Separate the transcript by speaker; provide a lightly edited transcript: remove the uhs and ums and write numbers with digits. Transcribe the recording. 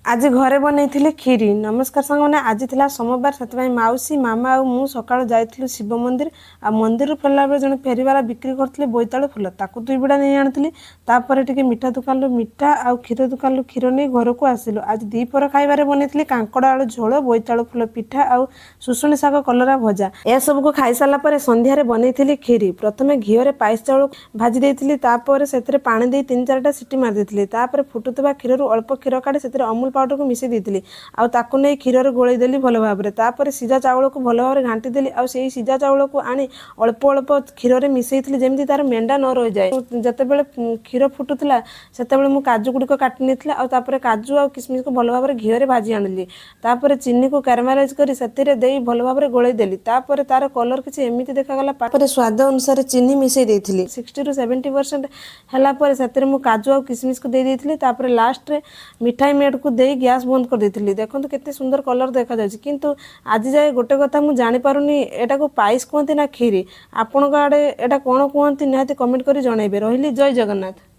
Speaker 1: आज घरे बनई खीरी। नमस्कार सांग मैंने आज थिला सोमवार से माउसी मामा और मु सकाळु जाइथिलु शिव मंदिर। आ मंदिर फेरला बेले जने फेरीवाला बिक्री करथिले बोईतालु फूल ताकू दुई बिड़ा नहीं आनिथिली। तापर टिके मिठा दुकान मिठा आ क्षीर दुकान क्षीर नहीं घर को आसिलु। आज दीपर खाइबारे बनई कांकड़ आलू झोल बोईतालु फूल पिठा आ सुसुनी शाग कलरा भजा। ए सब को खाई सारा पर संध्यारे बनई खीरी। प्रथमे घीओरे पाइस चाउल भाजी देइथिली तापर सेतरे पानी दे 3-4टा सिटी मार देइथिली। तापर फुटुतबा क्षीररु अल्प क्षीर काढी सेतरे अमूल पाउडर को मिसई देइथिली आ ताकू नै क्षीर गोळई देली भल भाबरे। तापर सिजा चाउल को भल भाबरे घांटी देली आ सेही सिजा चाउल को आनी अल्प अल्प क्षीर रे मिसईथिली जेमति तार मेंडा न रहि जाय। जते बेले क्षीर फुटुतला सेते बेले मु काजू गुडी को काटि नेथिला आ तापर काजू आ किसमिस को भल भाबरे घी रे भाजी आनली। तापर चीनी को कैरामेलाइज करी सेतिरे देई भल भाबरे गोळई देली। तापर तार कलर किछि एमिति देखा गला। तापर स्वाद अनुसार चीनी मिसई देइथिली 60-70% हला पर सेतिरे मु काजू आ किसमिस को दे देइथिली। तापर लास्ट रे मिठाई मेड को दे गैस बंद कर देइथिली। देखंतु केते सुंदर कलर देखा जाय। किंतु आज जाय गोटे कथा मु जानि पारुनी एटा को पाइस कहंती ना खीरी। आपन गाडे एटा कोन कहंती निहाती कमेंट करी जणाइबे। रहिली जय जगन्नाथ।